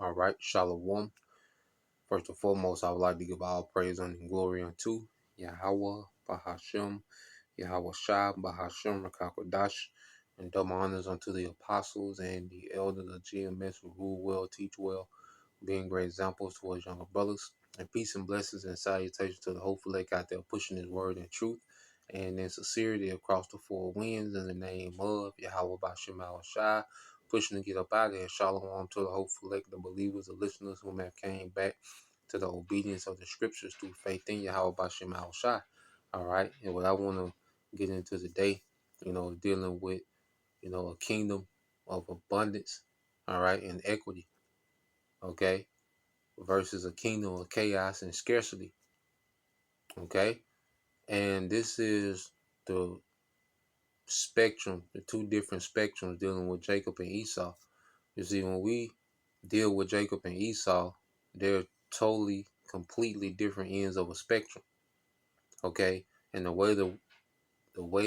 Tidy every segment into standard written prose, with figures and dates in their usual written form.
All right, Shalom. First and foremost, I would like to give all praise and glory unto Yahweh, Bahashem, Yahweh Shai, Bahashem, Rakakwadash, and double honors unto the apostles and the elders of GMS who rule well, teach well, being great examples towards younger brothers. And peace and blessings and salutations to the hopeful lake out there pushing his word and truth and in sincerity across the four winds in the name of Yahweh Bashem Shai, pushing to get up out of here. Shalom to the hopeful lake, the believers, the listeners who have came back to the obedience of the scriptures through faith in Yahweh Bashem Shai. All right. And what I want to get into today, dealing with, a kingdom of abundance, all right, and equity, okay, versus a kingdom of chaos and scarcity, okay. And this is the spectrum, the two different spectrums dealing with Jacob and Esau. You see, when we deal with Jacob and Esau, they're totally, completely different ends of a spectrum, okay. And the way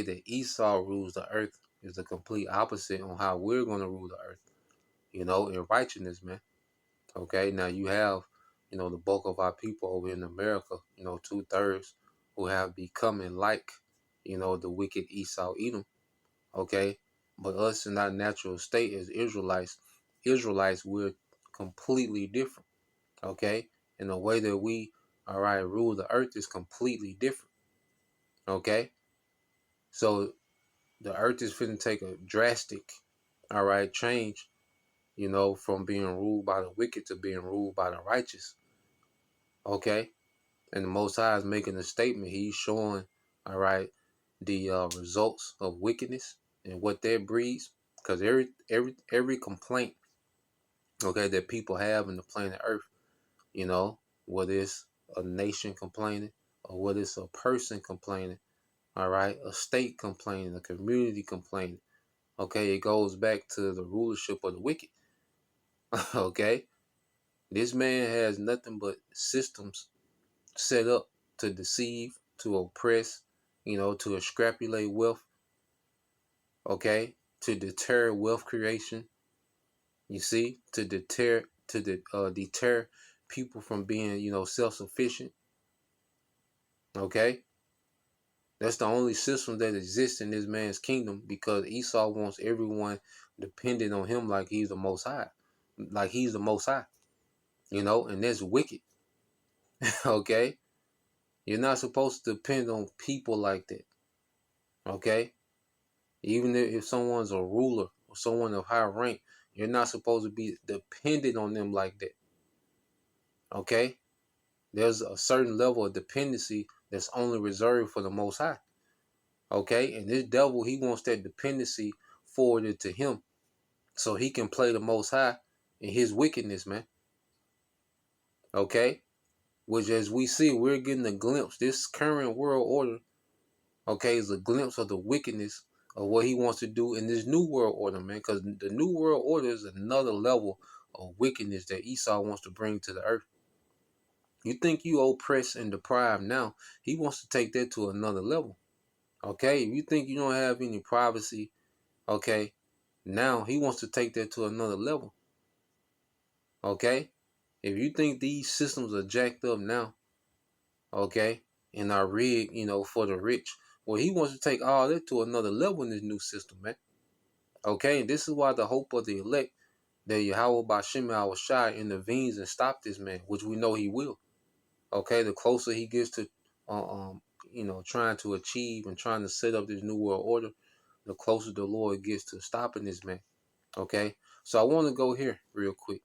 that Esau rules the earth is the complete opposite on how we're going to rule the earth, in righteousness, man. Okay, now you have, the bulk of our people over in America, 2/3 who have becoming like, the wicked Esau Edom. Okay, but us in our natural state as Israelites, we're completely different. Okay, and the way that we, all right, rule the earth is completely different. Okay, so the earth is finna take a drastic, all right, change, from being ruled by the wicked to being ruled by the righteous. Okay, and the Most High is making a statement. He's showing, all right, the results of wickedness and what that breeds. Because every complaint, okay, that people have in the planet Earth, whether it's a nation complaining or whether it's a person complaining, all right, a state complaining, a community complaining, okay, it goes back to the rulership of the wicked. Okay, this man has nothing but systems set up to deceive, to oppress, to extrapolate wealth, okay, to deter wealth creation. You see, to deter people from being, self-sufficient. Okay, that's the only system that exists in this man's kingdom because Esau wants everyone dependent on him like he's the Most High, and that's wicked. Okay, you're not supposed to depend on people like that. Okay, even if someone's a ruler or someone of high rank, you're not supposed to be dependent on them like that. Okay? There's a certain level of dependency that's only reserved for the Most High. Okay? And this devil, he wants that dependency forwarded to him so he can play the Most High in his wickedness, man. Okay? Which, as we see, we're getting a glimpse. This current world order, okay, is a glimpse of the wickedness of what he wants to do in this new world order, man. Because the new world order is another level of wickedness that Esau wants to bring to the earth. You think you oppress and deprive now, he wants to take that to another level. Okay, if you think you don't have any privacy, okay, now he wants to take that to another level. Okay, if you think these systems are jacked up now, okay, and are rigged, for the rich, well, he wants to take all that to another level in this new system, man. Okay, and this is why the hope of the elect, that Yahweh Bashem Shai intervenes and stop this man, which we know he will. Okay, the closer he gets to, trying to achieve and trying to set up this new world order, the closer the Lord gets to stopping this man. Okay, so I want to go here real quick.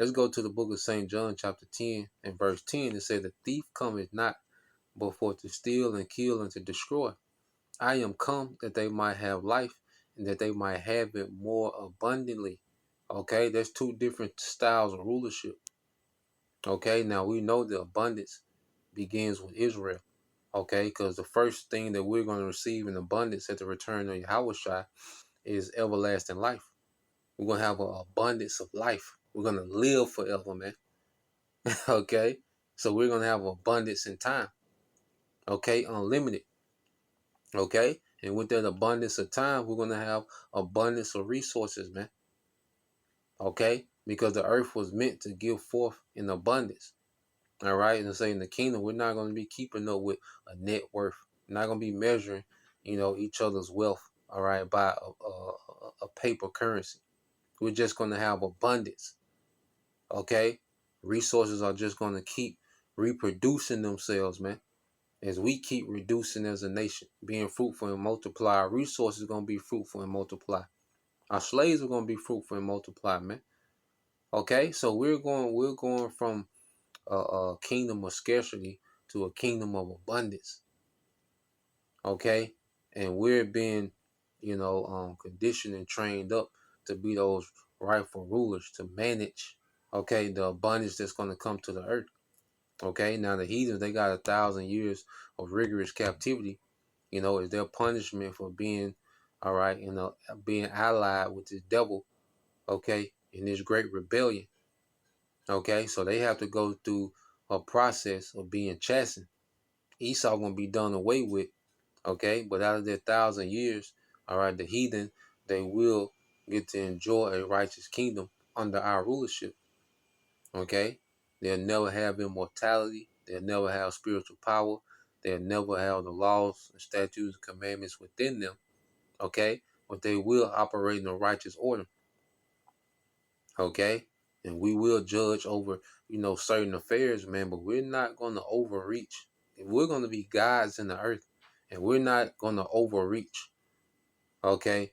Let's go to the book of St. John, chapter 10 and verse 10. It says, "The thief cometh not but for to steal and kill and to destroy. I am come that they might have life and that they might have it more abundantly." Okay, that's two different styles of rulership. Okay, now we know the abundance begins with Israel. Okay, because the first thing that we're going to receive in abundance at the return of Yahushua is everlasting life. We're going to have an abundance of life. We're going to live forever, man. Okay, so we're going to have abundance in time. Okay, unlimited. Okay, and with that abundance of time, we're going to have abundance of resources, man. Okay, because the earth was meant to give forth in abundance. All right, and say in the kingdom, we're not going to be keeping up with a net worth. We're not going to be measuring, each other's wealth. All right, by a paper currency. We're just going to have abundance. Okay, resources are just going to keep reproducing themselves, man. As we keep reducing as a nation, being fruitful and multiply, our resources are going to be fruitful and multiply. Our slaves are going to be fruitful and multiply, man. Okay, so we're going from a kingdom of scarcity to a kingdom of abundance. Okay, and we're being, conditioned and trained up to be those rightful rulers to manage, okay, the abundance that's going to come to the earth. Okay, now the heathens, they got 1,000 years of rigorous captivity. Is their punishment for being, all right, being allied with the devil. Okay, in this great rebellion. Okay, so they have to go through a process of being chastened. Esau gonna be done away with. Okay, but out of their 1,000 years, all right, the heathen, they will get to enjoy a righteous kingdom under our rulership. Okay, they'll never have immortality. They'll never have spiritual power. They'll never have the laws, and statutes, and commandments within them. Okay, but they will operate in a righteous order. Okay, and we will judge over, certain affairs, man, but we're not going to overreach. We're going to be gods in the earth, and we're not going to overreach. Okay,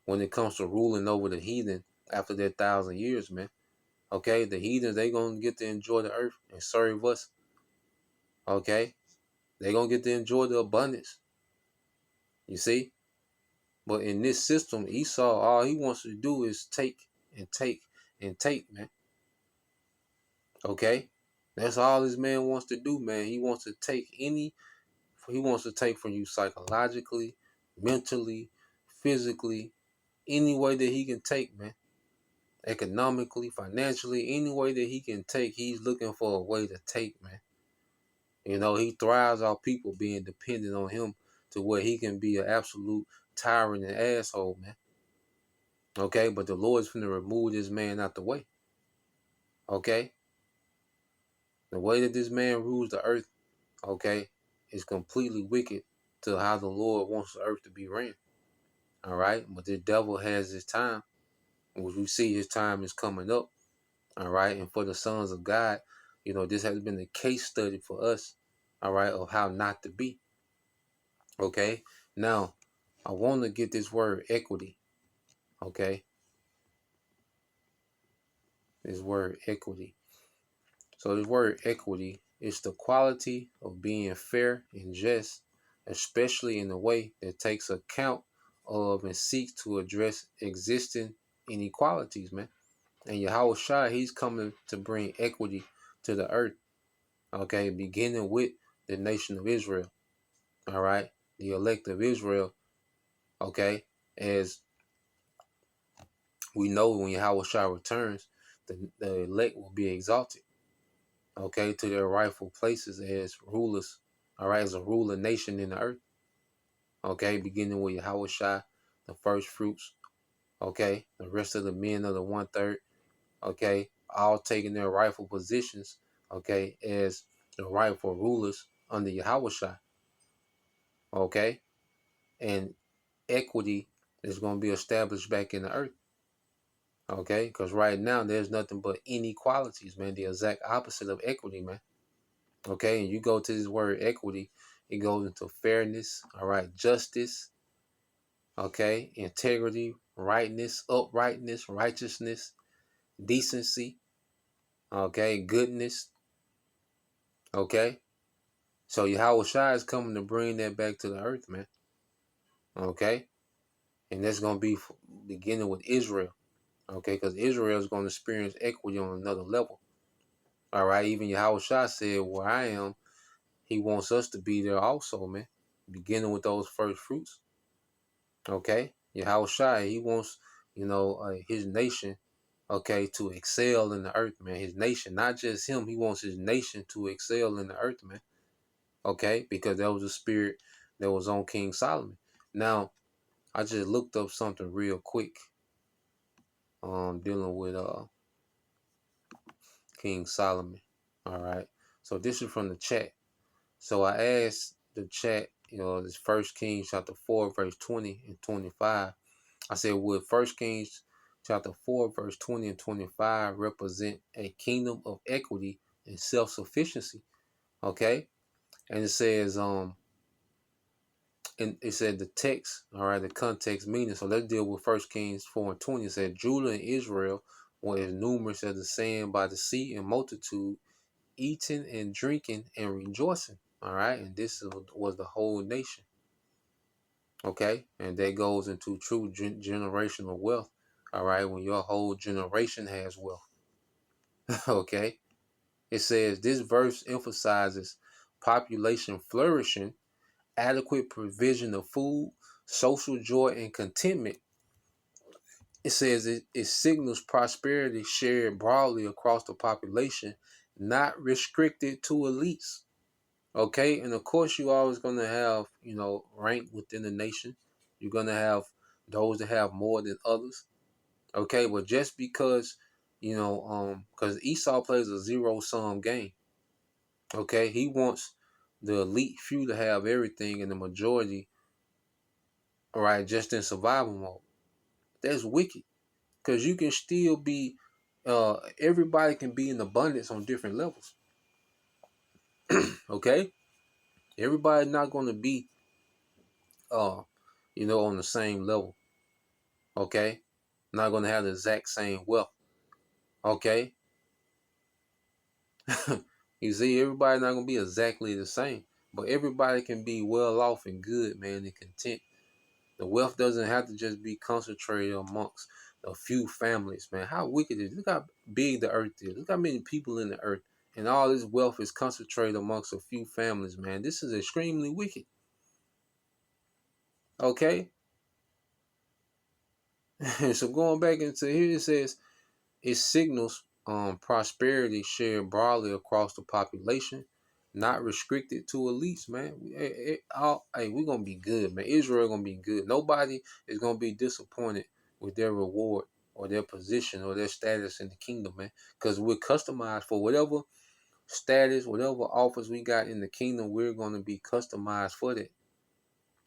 when it comes to ruling over the heathen after their 1,000 years, man. Okay, the heathens, they going to get to enjoy the earth and serve us. Okay, they going to get to enjoy the abundance. You see, but in this system, Esau, all he wants to do is take and take and take, man. Okay, that's all this man wants to do, man. He wants to take from you psychologically, mentally, physically, any way that he can take, man. Economically, financially, any way that he can take, he's looking for a way to take, man. He thrives off people being dependent on him to where he can be an absolute tyrant and asshole, man. Okay, but the Lord's finna remove this man out the way. Okay, the way that this man rules the earth, okay, is completely wicked to how the Lord wants the earth to be ran. All right, but the devil has his time, which we see his time is coming up. All right, and for the sons of God, this has been a case study for us. All right, of how not to be. Okay, now I want to get this word equity. Okay, this word equity. So this word equity is the quality of being fair and just, especially in a way that takes account of and seeks to address existing inequalities, man. And Yahweh Shai, he's coming to bring equity to the earth. Okay, beginning with the nation of Israel. All right, the elect of Israel. Okay, as we know, when Yahweh Shai returns, the elect will be exalted. Okay, to their rightful places as rulers, all right, as a ruler nation in the earth. Okay, beginning with Yahweh Shai, the first fruits. Okay, the rest of the men of the 1/3. Okay, all taking their rightful positions. Okay, as the rightful rulers under Yahweh Shai. Okay, and equity is going to be established back in the earth. Okay, because right now there's nothing but inequalities, man. The exact opposite of equity, man. Okay, and you go to this word equity, it goes into fairness, all right, justice, okay, integrity, rightness, uprightness, righteousness, decency, okay, goodness, okay. So Yahweh Shai is coming to bring that back to the earth, man. Okay, and that's gonna be beginning with Israel, okay, because Israel is gonna experience equity on another level. All right, even Yahweh Shai said, "Where I am, He wants us to be there also, man. Beginning with those first fruits." Okay, Yahweh Shai, he wants, his nation, okay, to excel in the earth, man. His nation, not just him, he wants his nation to excel in the earth, man. Okay, because that was the spirit that was on King Solomon. Now, I just looked up something real quick, dealing with King Solomon. All right. So this is from the chat. So I asked the chat, this First Kings chapter 4, verse 20 and 25. I said, would First Kings chapter 4, verse 20 and 25 represent a kingdom of equity and self-sufficiency? Okay. And it says, and it said the text, all right, the context meaning. So let's deal with First Kings 4 and 20. It said, Judah and Israel were as numerous as the sand by the sea in multitude, eating and drinking and rejoicing. All right. And this was the whole nation. Okay. And that goes into true generational wealth. All right. When your whole generation has wealth. Okay. It says this verse emphasizes population flourishing, adequate provision of food, social joy, and contentment. It says it signals prosperity shared broadly across the population, not restricted to elites. Okay, and of course you're always gonna have, rank within the nation. You're gonna have those that have more than others. Okay, but just because, because Esau plays a zero-sum game. Okay, he wants the elite few to have everything and the majority, all right, just in survival mode. That's wicked. Because you can still be, everybody can be in abundance on different levels. Okay, everybody's not going to be, on the same level. Okay, not going to have the exact same wealth. Okay, you see, everybody's not going to be exactly the same, but everybody can be well off and good, man, and content. The wealth doesn't have to just be concentrated amongst a few families, man. How wicked is it? Look how big the earth is. Look how many people in the earth. And all this wealth is concentrated amongst a few families, man. This is extremely wicked. Okay? So going back into here, it says it signals prosperity shared broadly across the population, not restricted to elites, man. We're gonna be good, man. Israel gonna be good. Nobody is gonna be disappointed with their reward or their position or their status in the kingdom, man. Because we're customized for whatever status, whatever office we got in the kingdom. We're gonna be customized for that.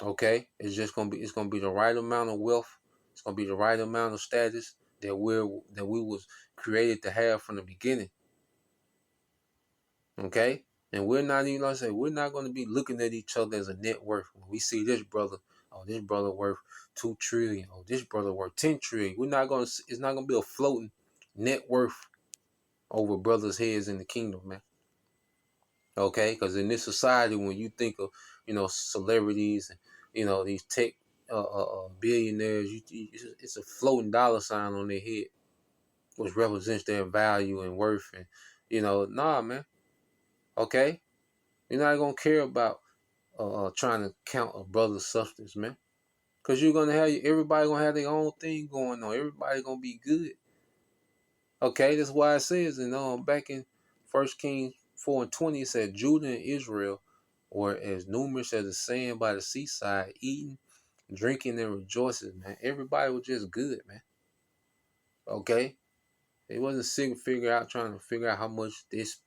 Okay, it's gonna be the right amount of wealth. It's gonna be the right amount of status that we was created to have from the beginning. Okay, and we're not even, like I say, we're not gonna be looking at each other as a net worth. When we see this brother, oh, this brother worth 2 trillion, oh, this brother worth 10 trillion. We're not gonna. It's not gonna be a floating net worth over brothers' heads in the kingdom, man. Okay, because in this society, when you think of celebrities and these tech billionaires, it's a floating dollar sign on their head, which represents their value and worth. And nah, man. Okay, you're not gonna care about trying to count a brother's substance, man, because you're gonna have everybody gonna have their own thing going on. Everybody gonna be good. Okay, that's why it says, back in First Kings 4 and 20, it said Judah and Israel were as numerous as the sand by the seaside, eating, drinking, and rejoicing, man. Everybody was just good, man. Okay? It wasn't trying to figure out how much this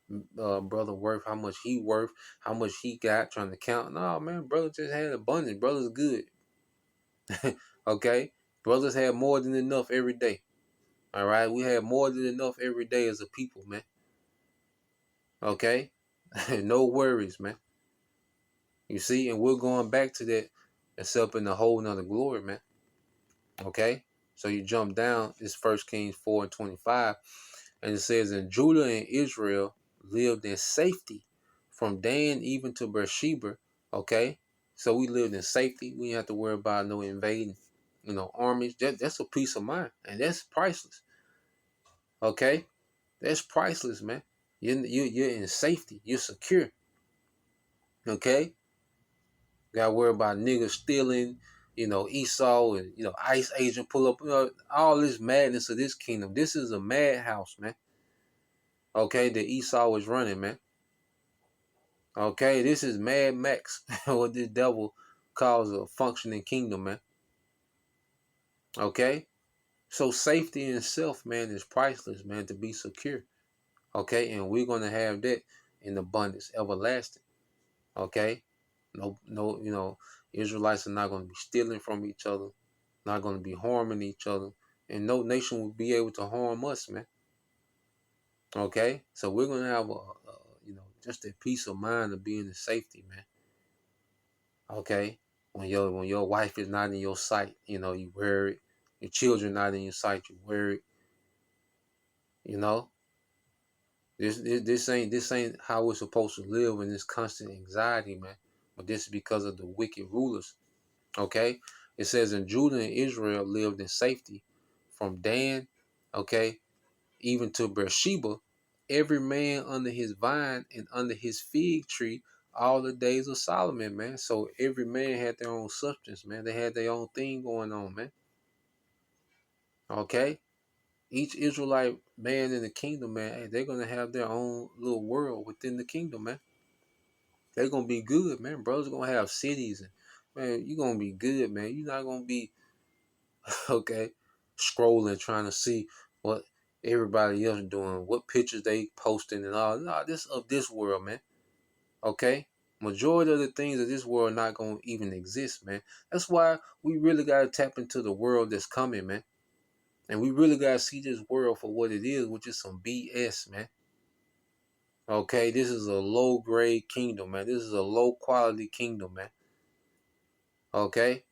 brother worth, how much he worth, how much he got, trying to count. No, man, brother just had abundance. Brother's good. Okay? Brothers had more than enough every day. All right? We had more than enough every day as a people, man. Okay? No worries, man. You see, and we're going back to that, except in a whole nother glory, man. Okay? So you jump down, it's First Kings 4 and 25, and it says, and Judah and Israel lived in safety from Dan even to Beersheba. Okay? So we lived in safety. We didn't have to worry about no invading, armies. That's a peace of mind. And that's priceless. Okay? That's priceless, man. You're in safety. You're secure. Okay? Got to worry about niggas stealing, Esau and, ICE agent pull up, all this madness of this kingdom. This is a madhouse, man. Okay, that Esau is running, man. Okay, this is Mad Max, what this devil calls a functioning kingdom, man. Okay, so safety in itself, man, is priceless, man, to be secure. Okay, and we're gonna have that in abundance, everlasting. Okay, no, Israelites are not gonna be stealing from each other, not gonna be harming each other, and no nation will be able to harm us, man. Okay, so we're gonna have just that peace of mind of being in safety, man. Okay, when your wife is not in your sight, you worry. Your children not in your sight, you worry. You know, this ain't how we're supposed to live in this constant anxiety, man. But this is because of the wicked rulers. Okay, it says, in Judah and Israel lived in safety, from Dan, okay, even to Beersheba, every man under his vine and under his fig tree all the days of Solomon, man. So every man had their own substance, man. They had their own thing going on, man. Okay? Each Israelite man in the kingdom, man, hey, they're gonna have their own little world within the kingdom, man. They're gonna be good, man. Brothers gonna have cities, and man, you're gonna be good, man. You're not gonna be okay, scrolling trying to see what everybody else doing, what pictures they posting and all. No, this of this world, man. Okay? Majority of the things of this world not gonna even exist, man. That's why we really gotta tap into the world that's coming, man. And we really gotta see this world for what it is, which is some BS, man. Okay, this is a low grade kingdom, man. This is a low quality kingdom, man. Okay?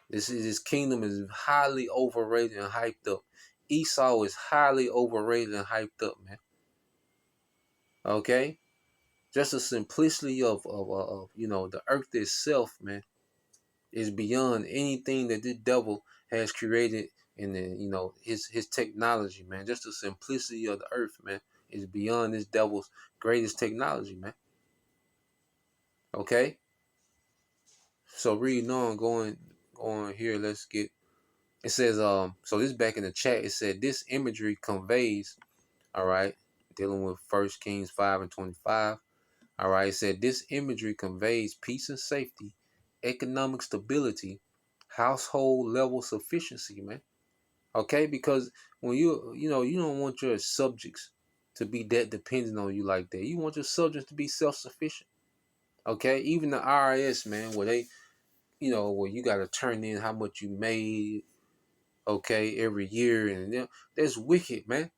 This kingdom is highly overrated and hyped up. Esau is highly overrated and hyped up, man. Okay? Just the simplicity of the earth itself, man, is beyond anything that this devil has created in his technology, man. Just the simplicity of the earth, man, is beyond this devil's greatest technology, man. Okay? So reading on, going here, let's get it says, so this back in the chat, it said this imagery conveys, all right, dealing with First Kings 5 and 25. All right, it said this imagery conveys peace and safety, economic stability, household level sufficiency, man. Okay, because when you don't want your subjects to be that dependent on you like that. You want your subjects to be self-sufficient. Okay, even the IRS, man, where they, where you got to turn in how much you made, okay, every year, and that's wicked, man.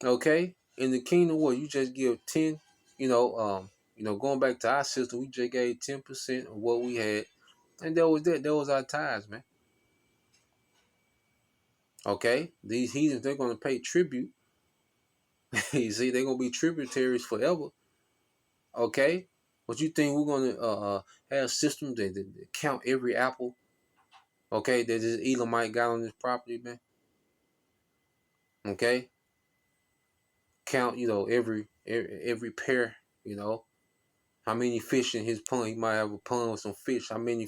Okay, in the kingdom, what you just give 10, going back to our system, we just gave 10% of what we had, and that was our tithes, man. Okay, these heathens, they're gonna pay tribute. You see, they're gonna be tributaries forever. Okay, but you think we're gonna have systems that count every apple? Okay, that this Elamite got on this property, man. Okay, count, every pair, how many fish in his pond. He might have a pond with some fish. How many,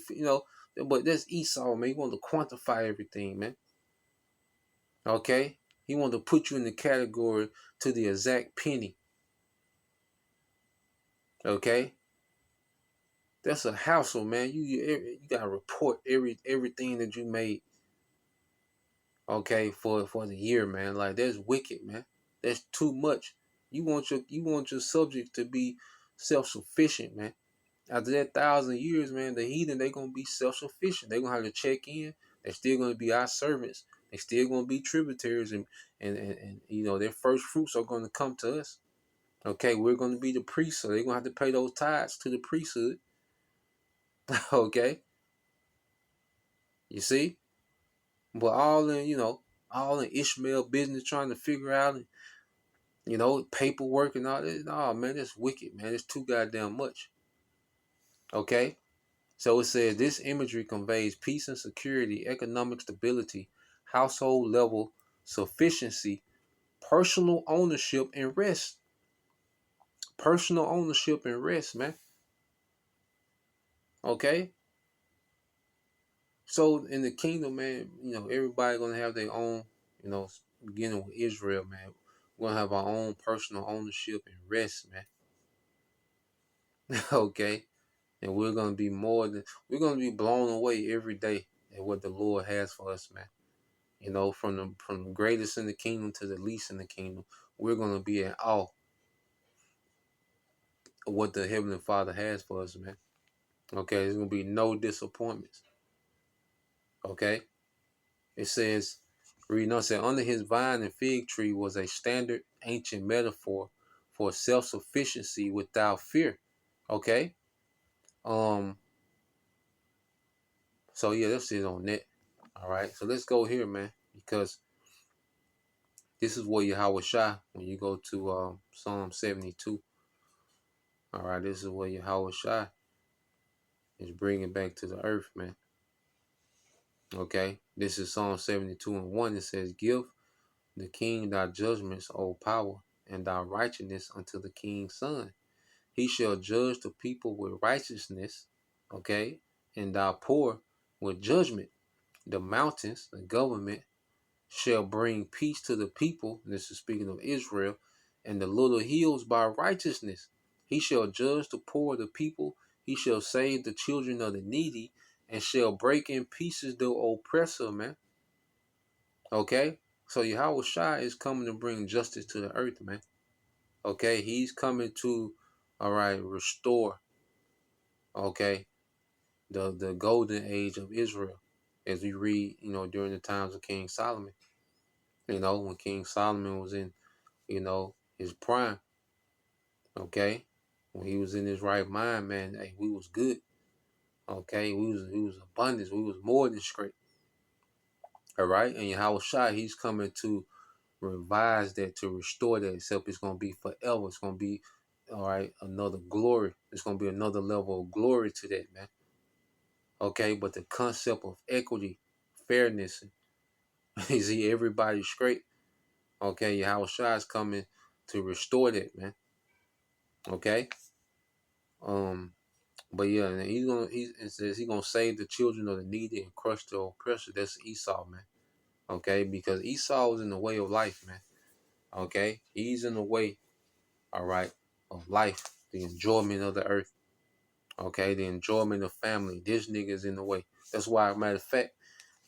but that's Esau, man. He want to quantify everything, man. Okay, he want to put you in the category to the exact penny. Okay, that's a hassle, man. You gotta report everything that you made. Okay, for the year, man. Like, that's wicked, man. That's too much. You want your subject to be self sufficient, man. After that 1,000 years, man, the heathen, they gonna be self sufficient. They gonna have to check in. They're still gonna be our servants. They still gonna be tributaries, and their first fruits are gonna come to us. Okay, we're gonna be the priests, so they're gonna have to pay those tithes to the priesthood. Okay, you see, but all in Ishmael business, trying to figure out, paperwork and all that. Oh man, that's wicked, man. It's too goddamn much. Okay. So it says this imagery conveys peace and security, economic stability, household level sufficiency, personal ownership and rest. Personal ownership and rest, man. Okay? So in the kingdom, man, everybody gonna have their own, beginning with Israel, man. We're gonna have our own personal ownership and rest, man. Okay? And we're gonna be blown away every day at what the Lord has for us, man. You know, from the greatest in the kingdom to the least in the kingdom, we're gonna be in awe of what the Heavenly Father has for us, man. Okay, there's gonna be no disappointments. Okay, it says, reading on, said, under his vine and fig tree was a standard ancient metaphor for self-sufficiency without fear. Okay, um, so yeah, that's it on that. All right, so let's go here, man, because this is what Yahweh Shai, when you go to Psalm 72. All right, this is what Yahweh Shai is bringing back to the earth, man. Okay, this is Psalm 72 and 1. It says, give the king thy judgments, O power, and thy righteousness unto the king's son. He shall judge the people with righteousness, okay, and thy poor with judgment. The mountains, the government, shall bring peace to the people. This is speaking of Israel, and the little hills by righteousness. He shall judge the poor of the people. He shall save the children of the needy, and shall break in pieces the oppressor, man. Okay? So Yahweh Shai is coming to bring justice to the earth, man. Okay? He's coming to, all right, restore, okay, the golden age of Israel. As we read, you know, during the times of King Solomon. You know, when King Solomon was in, you know, his prime, okay? When he was in his right mind, man, hey, we was good. Okay, we was abundance, we was more than straight. All right, and Yahweh Shai, he's coming to revise that, to restore that, except it's gonna be forever. It's gonna be, all right, another glory. It's gonna be another level of glory to that, man. Okay, but the concept of equity, fairness, you see everybody straight. Okay, Yahweh Shai is coming to restore that, man. Okay. Um, but yeah, and it says he's gonna save the children of the needy and crush the oppressor. That's Esau, man. Okay, because Esau is in the way of life, man. Okay, he's in the way, all right, of life, the enjoyment of the earth. Okay, the enjoyment of family. This nigga's in the way. That's why, matter of fact,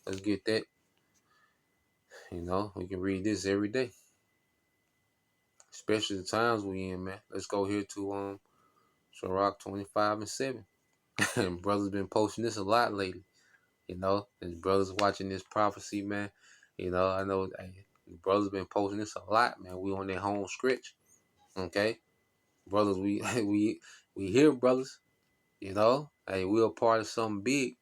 let's get that. You know, we can read this every day, especially the times we in, man. Let's go here to Sirach 25 and 7. And brothers been posting this a lot lately. You know, his brothers watching this prophecy, man. You know, I know, hey, the brothers been posting this a lot, man. We on their home stretch, okay? Brothers, we we here, brothers. You know, hey, we a part of something big.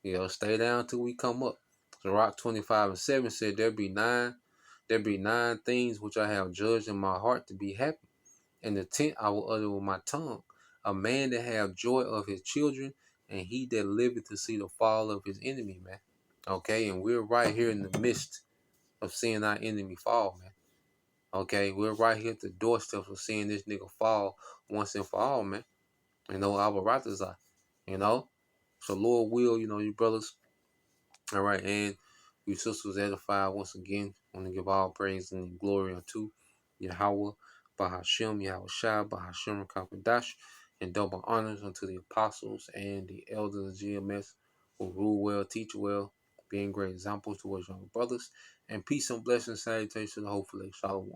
You know, stay down till we come up. So Rock 25 and 7 said, there be nine things which I have judged in my heart to be happy, and the tenth I will utter with my tongue. A man that have joy of his children, and he that liveth to see the fall of his enemy, man. Okay, and we're right here in the midst of seeing our enemy fall, man. Okay, we're right here at the doorstep of seeing this nigga fall once and for all, man. You know, our Ratazar, you know. So Lord will, you know, you brothers, all right, and you sisters edified once again. I want to give all praise and glory unto Yahweh, Bahashem, Yahweh Shai, Bahashem, Kakadash, and double honors unto the apostles and the elders of GMS who rule well, teach well, being great examples towards young brothers. And peace and blessings, salutations, hopefully, shalom.